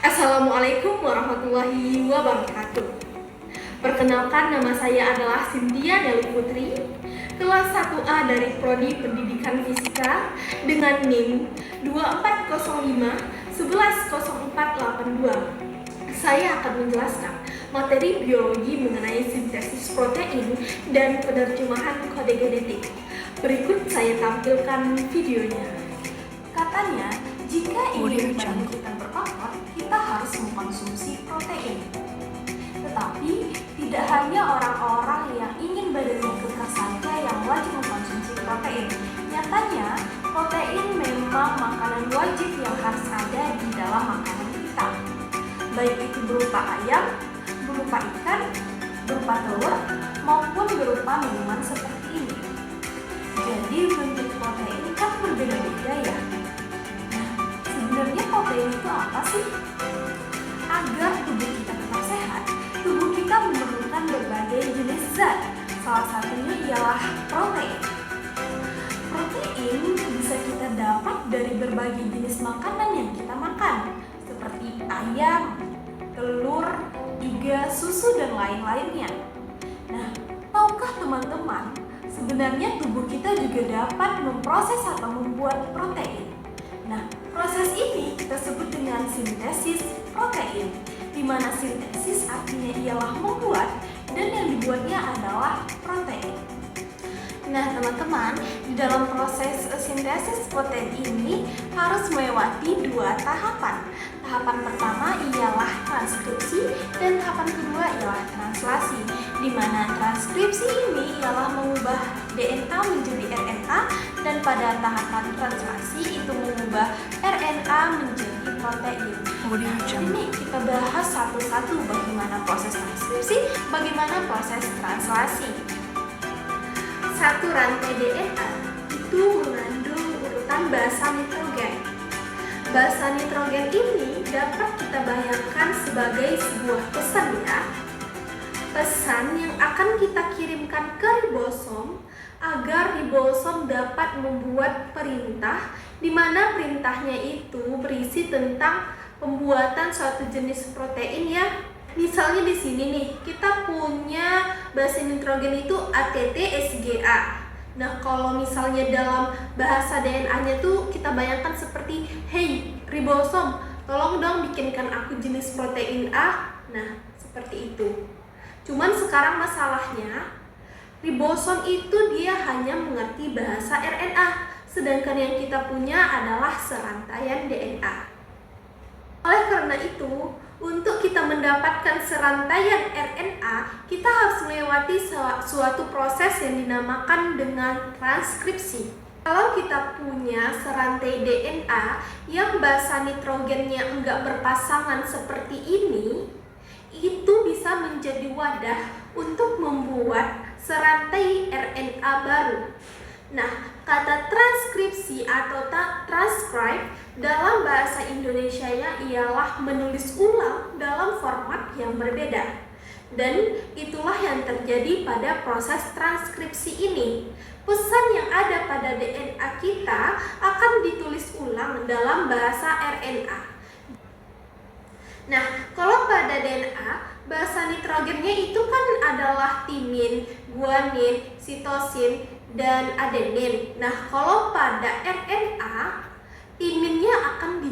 Assalamualaikum warahmatullahi wabarakatuh. Perkenalkan, nama saya adalah Cynthia Deli Putri, kelas 1A dari Prodi Pendidikan Fisika dengan NIM 2405-110482. Saya akan menjelaskan materi biologi mengenai sintesis protein dan penerjemahan kode genetik. Berikut saya tampilkan videonya. Katanya, jika ingin badan kita berotot, kita harus mengkonsumsi protein. Tetapi, tidak hanya orang-orang yang ingin badannya kekar saja yang wajib mengkonsumsi protein. Nyatanya, protein memang makanan wajib yang harus ada di dalam makanan kita. Baik itu berupa ayam, berupa ikan, berupa telur, maupun berupa minuman seperti ini. Jadi, bentuk protein kan berbeda-beda ya. Sebenarnya protein itu apa sih? Agar tubuh kita tetap sehat, tubuh kita memerlukan berbagai jenis zat. Salah satunya ialah protein. Protein bisa kita dapat dari berbagai jenis makanan yang kita makan, seperti ayam, telur, juga susu dan lain-lainnya. Nah, tahukah teman-teman, sebenarnya tubuh kita juga dapat memproses atau membuat protein. Nah, proses ini kita sebut dengan sintesis protein, di mana sintesis artinya ialah membuat dan yang dibuatnya adalah protein. Nah, teman-teman, di dalam proses sintesis protein ini harus melewati dua tahapan. Tahapan pertama ialah transkripsi dan tahapan kedua ialah translasi, di mana transkripsi ini ialah mengubah DNA menjadi RNA dan pada tahapan translasi itu mengubah RNA menjadi protein. Ini kita bahas satu-satu bagaimana proses transkripsi, bagaimana proses translasi. Satu rantai DNA itu mengandung urutan basa nitrogen. Basa nitrogen ini dapat kita bayangkan sebagai sebuah pesan ya. Pesan yang akan kita kirimkan ke ribosom agar ribosom dapat membuat perintah, di mana perintahnya itu berisi tentang pembuatan suatu jenis protein ya. Misalnya di sini nih, kita punya basa nitrogen itu ATT-SGA. Nah, kalau misalnya dalam bahasa DNA-nya tuh kita bayangkan seperti, "Hey, ribosom, tolong dong bikinkan aku jenis protein A." Nah, seperti itu. Cuman sekarang masalahnya, ribosom itu dia hanya mengerti bahasa RNA, sedangkan yang kita punya adalah serantaian DNA. Oleh karena itu, untuk kita mendapatkan serantaian RNA, kita harus melewati suatu proses yang dinamakan dengan transkripsi. Kalau kita punya serantai DNA yang basa nitrogennya enggak berpasangan seperti ini, itu bisa menjadi wadah untuk membuat serantai RNA baru. Nah, kata transkripsi atau transcribe dalam bahasa Indonesianya ialah menulis ulang dalam format yang berbeda. Dan itulah yang terjadi pada proses transkripsi ini. Pesan yang ada pada DNA kita akan ditulis ulang dalam bahasa RNA. Nah, kalau pada DNA, basa nitrogennya itu kan adalah timin, guanin, sitosin, dan adenin. Nah, kalau pada RNA, timinnya akan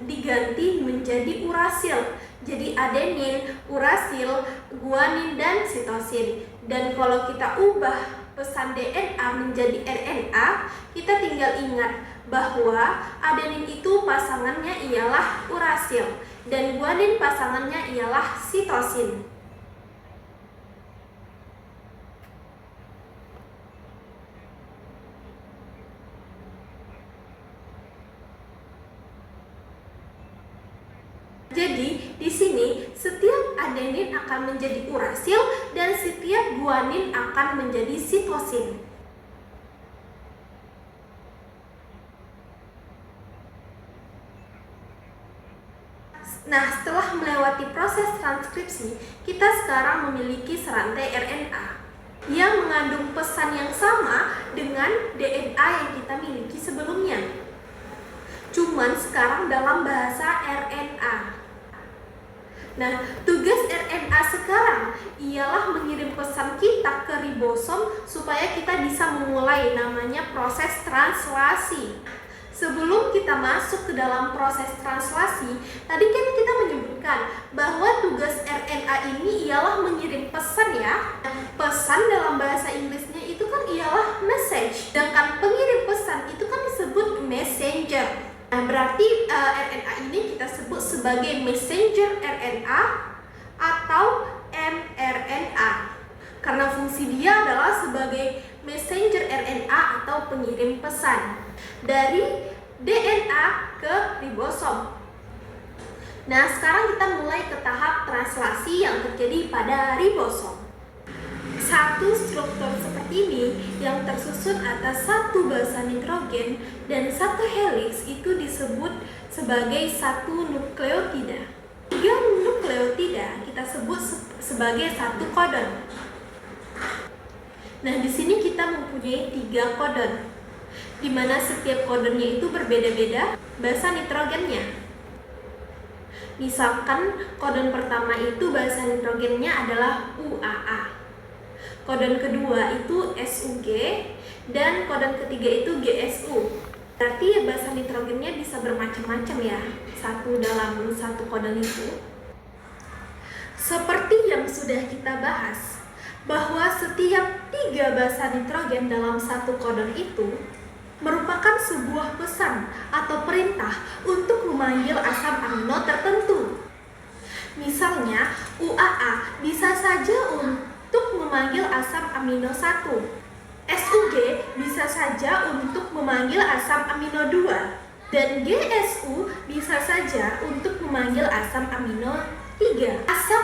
diganti menjadi urasil. Jadi adenin, urasil, guanin, dan sitosin. Dan kalau kita ubah pesan DNA menjadi RNA, kita tinggal ingat bahwa adenin itu pasangannya ialah urasil dan guanin pasangannya ialah sitosin. Jadi, di sini setiap adenin akan menjadi urasil dan setiap guanin akan menjadi sitosin. Nah, setelah melewati proses transkripsi, kita sekarang memiliki serantai RNA yang mengandung pesan yang sama dengan DNA yang kita miliki sebelumnya. Cuman sekarang dalam bahasa RNA. Nah, tugas RNA sekarang ialah mengirim pesan kita ke ribosom supaya kita bisa memulai namanya proses translasi. Sebelum kita masuk ke dalam proses translasi, tadi kan kita menyebutkan bahwa tugas RNA ini ialah mengirim pesan ya. Pesan dalam bahasa Inggrisnya itu kan ialah message, sedangkan pengirim pesan itu kan disebut messenger. Nah, berarti RNA ini kita sebut sebagai messenger RNA atau mRNA karena fungsi dia adalah sebagai messenger RNA atau pengirim pesan dari DNA ke ribosom. Nah, sekarang kita mulai ke tahap translasi yang terjadi pada ribosom. Satu struktur seperti ini yang tersusun atas satu basa nitrogen dan satu helix itu disebut sebagai satu nukleotida. 3 nukleotida kita sebut sebagai satu kodon. Nah, di sini kita mempunyai 3 kodon, di mana setiap kodonnya itu berbeda-beda basa nitrogennya. Misalkan kodon pertama itu basa nitrogennya adalah UAA. Kodon kedua itu SUG dan kodon ketiga itu GSU. Berarti basa nitrogennya bisa bermacam-macam ya, satu dalam satu kodon itu. Seperti yang sudah kita bahas, bahwa setiap 3 basa nitrogen dalam satu kodon itu merupakan sebuah pesan atau perintah untuk memanggil asam amino tertentu. Misalnya, UAA bisa saja untuk memanggil asam amino 1. SUG bisa saja untuk memanggil asam amino 2. Dan GSU bisa saja untuk memanggil asam amino 3. Asam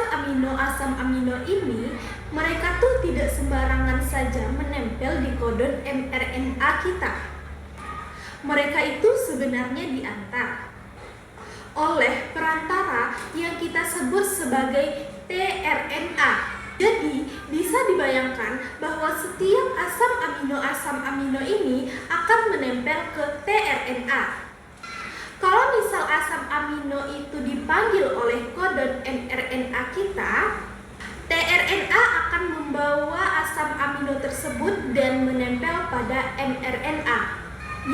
amino ini mereka tuh tidak sembarangan saja menempel di kodon mRNA kita. Mereka itu sebenarnya diantar oleh perantara yang kita sebut sebagai tRNA. Jadi, bisa dibayangkan bahwa setiap asam amino ini akan menempel ke tRNA. Kalau misal asam amino itu dipanggil oleh kodon mRNA kita, tRNA akan membawa asam amino tersebut dan menempel pada mRNA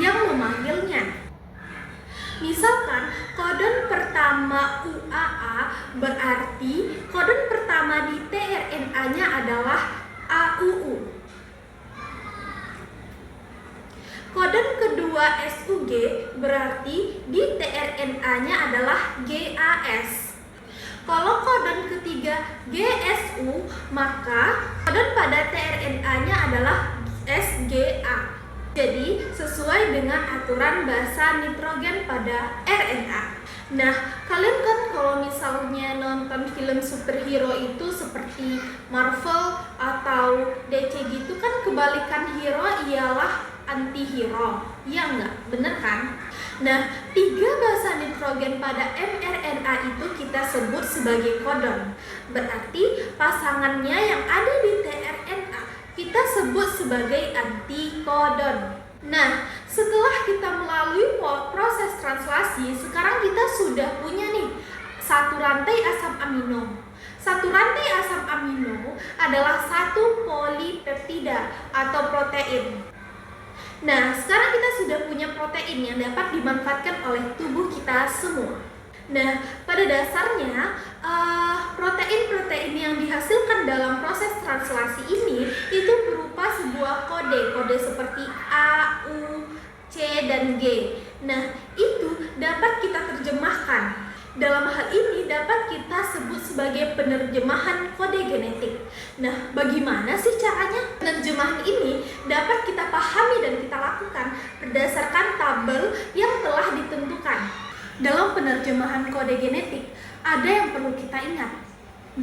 yang memanggilnya. Misalkan kodon pertama UAA berarti kodon pertama di tRNA-nya adalah AUU. Kodon kedua SUG berarti di tRNA-nya adalah GAS. Kalau kodon ketiga GSU, maka kodon pada tRNA-nya adalah SGA. Jadi, sesuai dengan aturan basa nitrogen pada RNA. Nah, kalian kan kalau misalnya nonton film superhero itu seperti Marvel atau DC gitu kan kebalikan hero ialah anti-hero. Ya enggak? Bener kan? Nah, 3 basa nitrogen pada mRNA itu kita sebut sebagai kodon. Berarti pasangannya yang ada di tRNA kita sebut sebagai antikodon. Nah, setelah kita melalui proses translasi, sekarang kita sudah punya nih satu rantai asam amino. Satu rantai asam amino adalah satu polipeptida atau protein. Nah, sekarang kita sudah punya protein yang dapat dimanfaatkan oleh tubuh kita semua. Nah, pada dasarnya protein-protein yang dihasilkan dalam proses translasi ini itu berupa sebuah kode seperti A, U, C, dan G. Nah, itu dapat kita terjemahkan. Dalam hal ini dapat kita sebut sebagai penerjemahan kode genetik. Nah, bagaimana sih caranya? Penerjemahan ini dapat kita pahami dan kita lakukan berdasarkan tabel yang telah ditentukan. Dalam penerjemahan kode genetik, ada yang perlu kita ingat,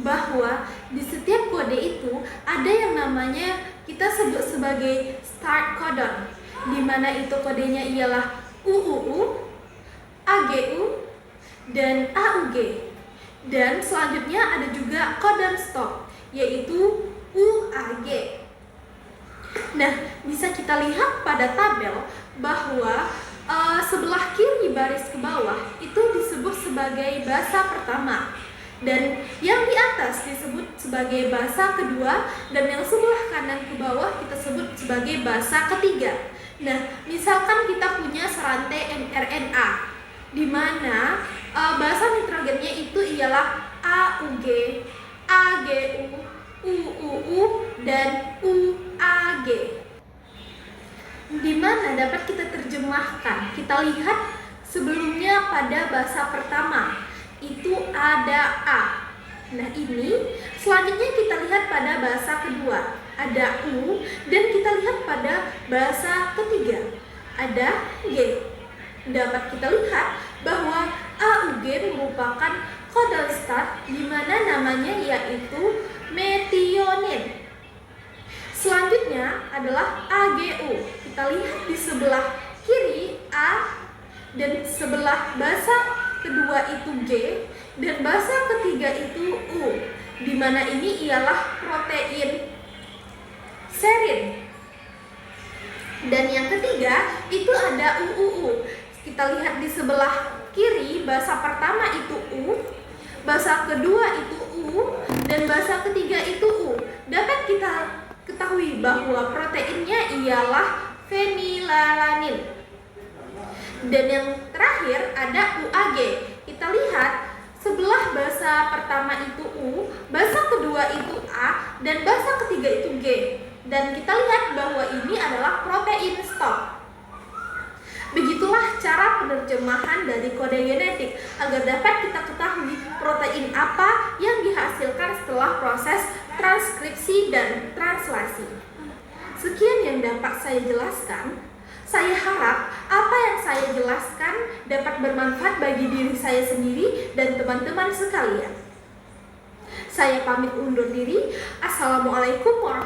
bahwa di setiap kode itu ada yang namanya kita sebut sebagai start codon, di mana itu kodenya ialah UUU, AGU, dan AUG. Dan selanjutnya ada juga codon stop, yaitu UAG. Nah, bisa kita lihat pada tabel bahwa sebelah kiri baris ke bawah itu disebut sebagai basa pertama, Dan yang di atas disebut sebagai basa kedua, dan yang sebelah kanan ke bawah kita sebut sebagai basa ketiga. Nah, misalkan kita punya serantai mRNA, di mana basa nitrogennya itu ialah AUG, AGU, UUU, dan UAG. Di mana dapat kita terjemahkan? Kita lihat sebelumnya pada basa pertama itu ada A. Nah, ini selanjutnya kita lihat pada basa kedua ada U, dan kita lihat pada basa ketiga ada G. Dapat kita lihat bahwa AUG merupakan codon start di mana namanya yaitu metionin. Selanjutnya adalah AGU. Kita lihat di sebelah kiri A, dan sebelah basa kedua itu G, dan basa ketiga itu U, di mana ini ialah protein serin. Dan yang ketiga itu ada UUU. Kita lihat di sebelah kiri, basa pertama itu U, basa kedua itu U, dan basa ketiga itu U. Dapat kita ketahui bahwa proteinnya ialah fenilalanin. Dan yang terakhir ada UAG. Kita lihat sebelah basa pertama itu U, basa kedua itu A, dan basa ketiga itu G. Dan kita lihat bahwa ini adalah protein stop. Begitulah cara penerjemahan dari kode genetik agar dapat kita ketahui protein apa yang dihasilkan setelah proses transkripsi dan translasi. Sekian yang dapat saya jelaskan. Saya harap apa yang saya jelaskan dapat bermanfaat bagi diri saya sendiri dan teman-teman sekalian. Saya pamit undur diri. Assalamualaikum warahmatullahi wabarakatuh.